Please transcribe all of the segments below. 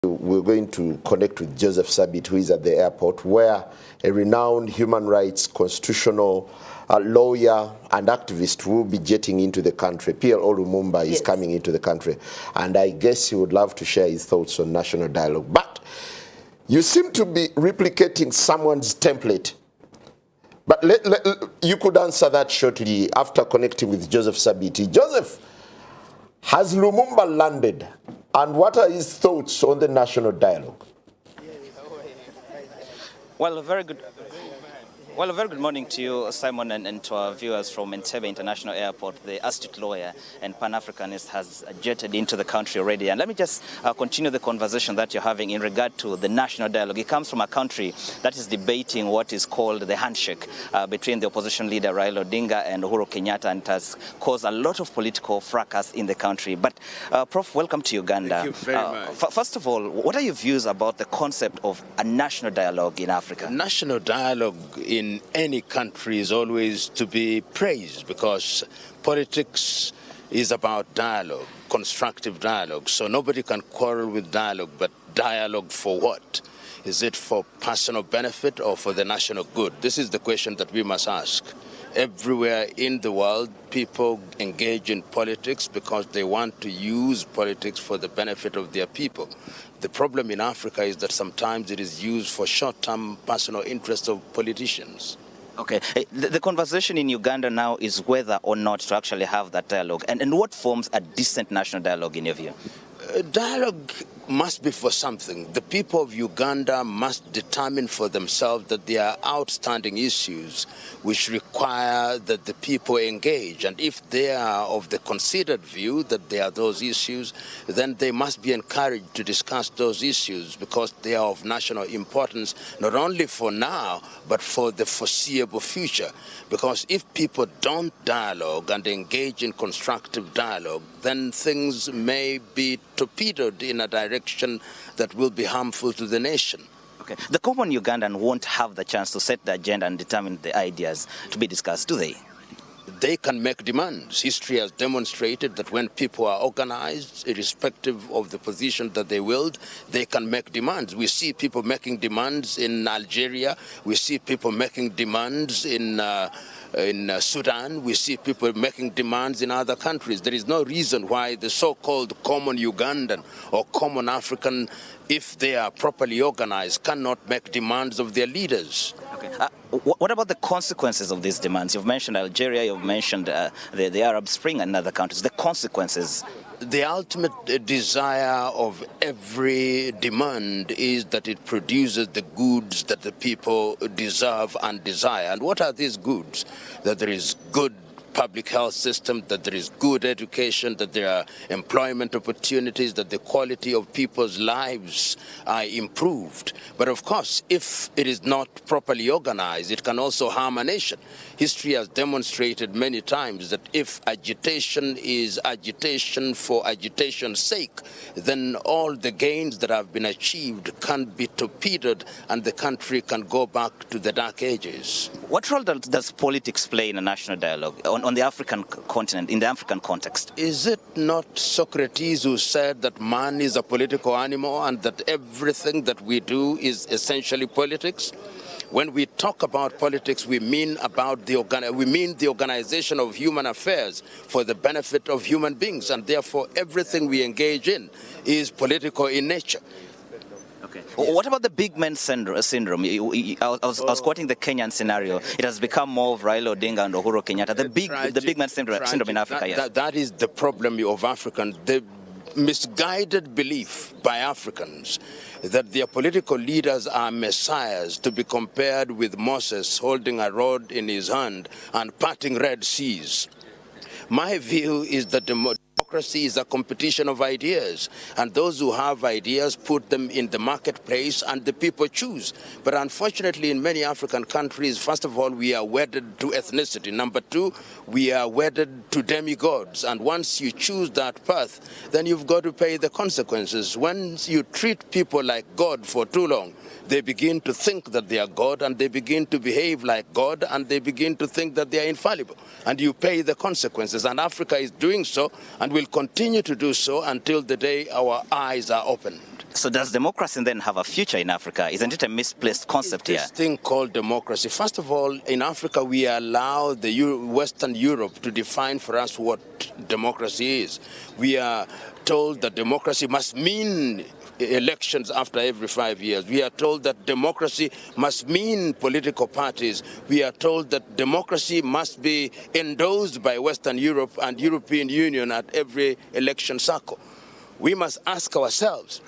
We're going to connect with Joseph Sabit, who is at the airport, where a renowned human rights constitutional lawyer and activist will be jetting into the country. Pierre Lumumba is coming into the country, and I guess he would love to share his thoughts on national dialogue. But you seem to be replicating someone's template. But you could answer that shortly after connecting with Joseph Sabiti. Joseph, has Lumumba landed? And what are his thoughts on the national dialogue? Well, a very good morning to you, Simon, and to our viewers from Entebbe International Airport. The astute lawyer and Pan-Africanist has jetted into the country already. And let me just continue the conversation that you're having in regard to the national dialogue. It comes from a country that is debating what is called the handshake between the opposition leader Raila Odinga and Uhuru Kenyatta, and it has caused a lot of political fracas in the country. But, Prof, welcome to Uganda. Thank you very much. First of all, what are your views about the concept of a national dialogue in Africa? National dialogue in any country is always to be praised, because politics is about dialogue, constructive dialogue. So nobody can quarrel with dialogue, but dialogue for what? Is it for personal benefit or for the national good? This is the question that we must ask. Everywhere in the world, people engage in politics because they want to use politics for the benefit of their people. The problem in Africa is that sometimes it is used for short-term personal interests of politicians. Okay. The conversation in Uganda now is whether or not to actually have that dialogue. And what forms a decent national dialogue in your view? Dialogue must be for something. The people of Uganda must determine for themselves that there are outstanding issues which require that the people engage. And if they are of the considered view that there are those issues, then they must be encouraged to discuss those issues, because they are of national importance, not only for now, but for the foreseeable future. Because if people don't dialogue and engage in constructive dialogue, then things may be torpedoed in a direction that will be harmful to the nation. Okay. The common Ugandan won't have the chance to set the agenda and determine the ideas to be discussed, do they? They can make demands. History has demonstrated that when people are organized, irrespective of the position that they wield, they can make demands. We see people making demands in Algeria. We see people making demands in Sudan. We see people making demands in other countries. There is no reason why the so-called common Ugandan or common African, if they are properly organized, cannot make demands of their leaders. Okay. What about the consequences of these demands? You've mentioned Algeria, you've mentioned the Arab Spring and other countries. The consequences? The ultimate desire of every demand is that it produces the goods that the people deserve and desire. And what are these goods? That there is good public health system, that there is good education, that there are employment opportunities, that the quality of people's lives are improved. But of course, if it is not properly organized, it can also harm a nation. History has demonstrated many times that if agitation is agitation for agitation's sake, then all the gains that have been achieved can be torpedoed and the country can go back to the dark ages. What role does politics play in a national dialogue on the African continent, in the African context? Is it not Socrates who said that man is a political animal and that everything that we do is essentially politics? When we talk about politics, we mean the organization of human affairs for the benefit of human beings, and therefore everything we engage in is political in nature. Okay. What about the big man syndrome? I was quoting the Kenyan scenario. It has become more of Raila Odinga and Uhuru Kenyatta. The big man syndrome in Africa. Yes. That is the problem of Africans. The misguided belief by Africans that their political leaders are messiahs to be compared with Moses holding a rod in his hand and parting Red Seas. My view is that democracy is a competition of ideas, and those who have ideas put them in the marketplace and the people choose. But unfortunately, in many African countries, first of all, we are wedded to ethnicity. Number two, we are wedded to demigods. And once you choose that path, then you've got to pay the consequences. When you treat people like God for too long, they begin to think that they are God, and they begin to behave like God, and they begin to think that they are infallible. And you pay the consequences. And Africa is doing so and will continue to do so until the day our eyes are opened. So does democracy then have a future in Africa? Isn't it a misplaced concept here? This thing called democracy. First of all, in Africa, we allow the Western Europe to define for us what democracy is. We are told that democracy must mean elections after every 5 years. We are told that democracy must mean political parties. We are told that democracy must be endorsed by Western Europe and European Union at every election cycle. We must ask ourselves,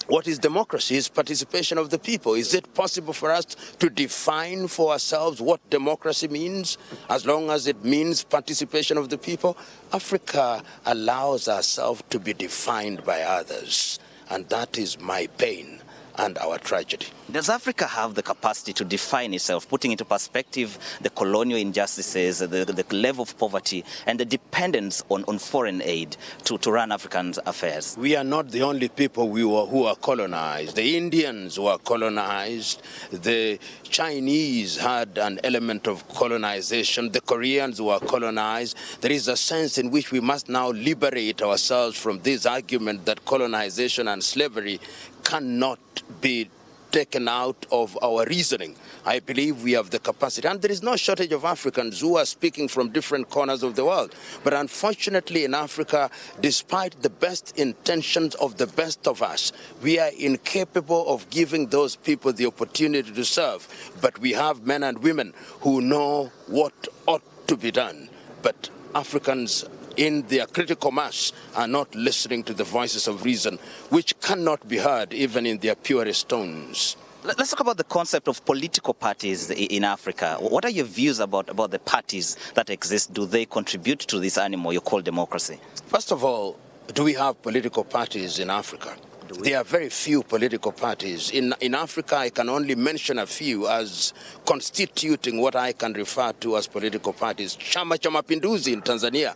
what is democracy? Is participation of the people. Is it possible for us to define for ourselves what democracy means, as long as it means participation of the people? Africa allows ourselves to be defined by others, and that is my pain and our tragedy. Does Africa have the capacity to define itself, putting into perspective the colonial injustices, the level of poverty, and the dependence on foreign aid to run African affairs? We are not the only people who are colonized. The Indians were colonized. The Chinese had an element of colonization. The Koreans were colonized. There is a sense in which we must now liberate ourselves from this argument that colonization and slavery cannot be taken out of our reasoning. I believe we have the capacity, and there is no shortage of Africans who are speaking from different corners of the world. But unfortunately in Africa, despite the best intentions of the best of us, we are incapable of giving those people the opportunity to serve. But we have men and women who know what ought to be done. But Africans in their critical mass are not listening to the voices of reason, which cannot be heard even in their purest tones. Let's talk about the concept of political parties in Africa. What are your views about the parties that exist? Do they contribute to this animal you call democracy? First of all, do we have political parties in Africa? There are very few political parties. In Africa, I can only mention a few as constituting what I can refer to as political parties. Chama cha Mapinduzi in Tanzania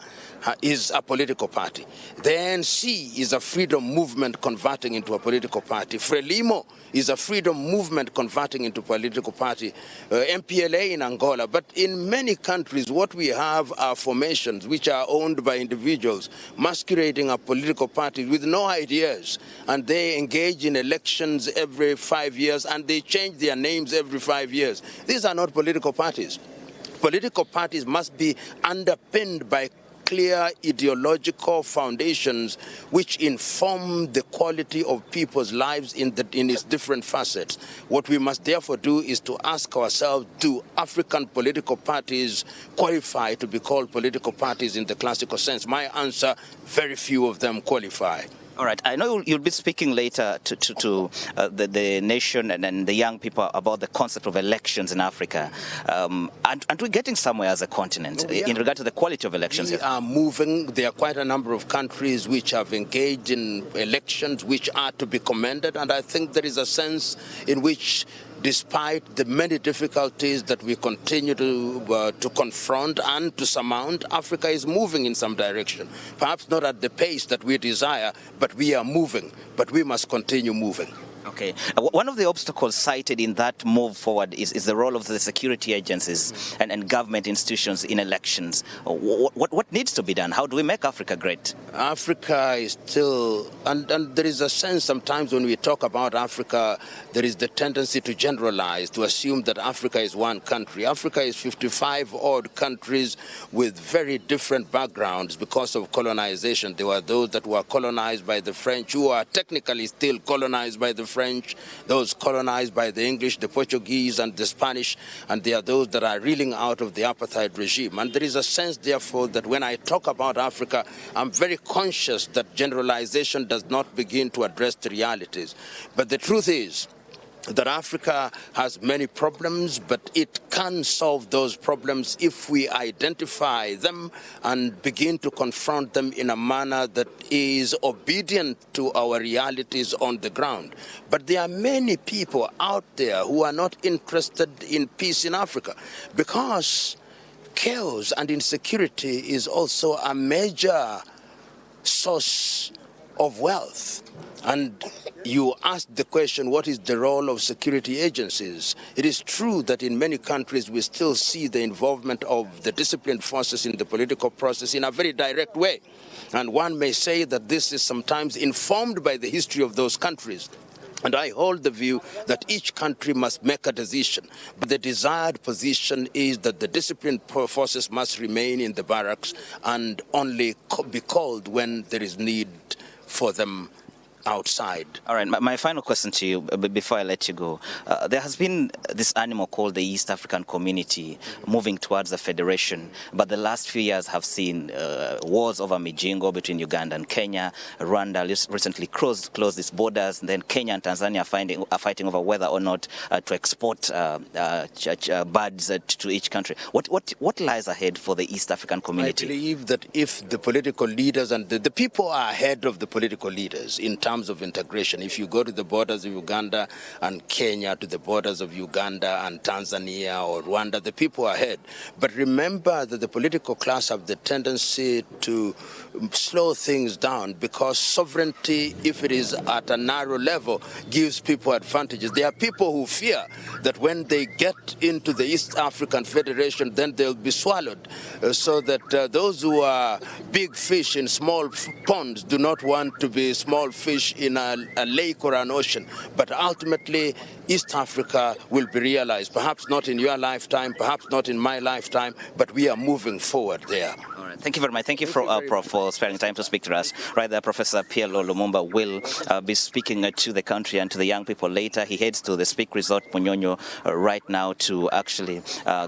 is a political party. The ANC is a freedom movement converting into a political party. Frelimo is a freedom movement converting into a political party. MPLA in Angola. But in many countries, what we have are formations which are owned by individuals masquerading as political parties with no ideas. And they engage in elections every 5 years, and they change their names every 5 years. These are not political parties. Political parties must be underpinned by clear ideological foundations which inform the quality of people's lives in its different facets. What we must therefore do is to ask ourselves, do African political parties qualify to be called political parties in the classical sense? My answer, very few of them qualify. All right. I know you'll be speaking later to the nation and the young people about the concept of elections in Africa. And we're getting somewhere as a continent in regard to the quality of elections. We are moving. There are quite a number of countries which have engaged in elections which are to be commended. And I think there is a sense in which, despite the many difficulties that we continue to confront and to surmount, Africa is moving in some direction. Perhaps not at the pace that we desire, but we are moving. But we must continue moving. Okay. One of the obstacles cited in that move forward is the role of the security agencies and government institutions in elections. What needs to be done? How do we make Africa great? Africa is still, and there is a sense sometimes when we talk about Africa, there is the tendency to generalize, to assume that Africa is one country. Africa is 55 odd countries with very different backgrounds because of colonization. There were those that were colonized by the French, who are technically still colonized by the French, those colonized by the English, the Portuguese, and the Spanish, and there are those that are reeling out of the apartheid regime. And there is a sense, therefore, that when I talk about Africa, I'm very conscious that generalization does not begin to address the realities. But the truth is that Africa has many problems, but it can solve those problems if we identify them and begin to confront them in a manner that is obedient to our realities on the ground. But there are many people out there who are not interested in peace in Africa because chaos and insecurity is also a major source of wealth. And you asked the question, what is the role of security agencies? It is true that in many countries we still see the involvement of the disciplined forces in the political process in a very direct way. And one may say that this is sometimes informed by the history of those countries. And I hold the view that each country must make a decision. But the desired position is that the disciplined forces must remain in the barracks and only be called when there is need for them outside. All right, my final question to you before I let you go. There has been this animal called the East African Community moving towards a federation, but the last few years have seen wars over Mijingo between Uganda and Kenya. Rwanda recently closed its borders, and then Kenya and Tanzania are fighting over whether or not to export birds to each country. What lies ahead for the East African Community? I believe that if the political leaders and the people are ahead of the political leaders in terms of integration. If you go to the borders of Uganda and Kenya, to the borders of Uganda and Tanzania or Rwanda, the people are ahead. But remember that the political class have the tendency to slow things down because sovereignty, if it is at a narrow level, gives people advantages. There are people who fear that when they get into the East African Federation, then they'll be swallowed. So that those who are big fish in small ponds do not want to be small fish in a lake or an ocean. But ultimately, East Africa will be realized, perhaps not in your lifetime, perhaps not in my lifetime, but we are moving forward there. All right. Thank you very much. Thank you, Prof, for sparing time to speak to us. Right there, Professor PLO Lumumba will be speaking to the country and to the young people later. He heads to the Speak Resort Munyonyo right now to actually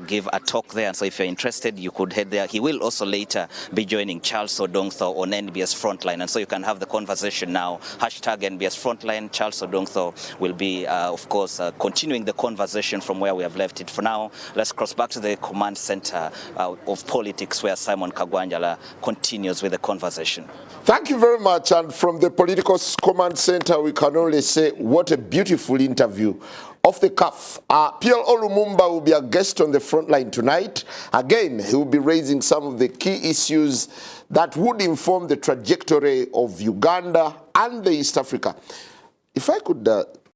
give a talk there. And so if you're interested, you could head there. He will also later be joining Charles Odongtho on NBS Frontline. And so you can have the conversation now. Hashtag NBS Frontline. Charles Odongtho will be, of course, continuing the conversation from where we have left it. For now, let's cross back to the command center of politics where Simon Kagwanjala continues with the conversation. Thank you very much. And from the Political Command Center, we can only say what a beautiful interview. Off the cuff, PLO Lumumba will be a guest on the Frontline tonight. Again, he will be raising some of the key issues that would inform the trajectory of Uganda and the East Africa. If I could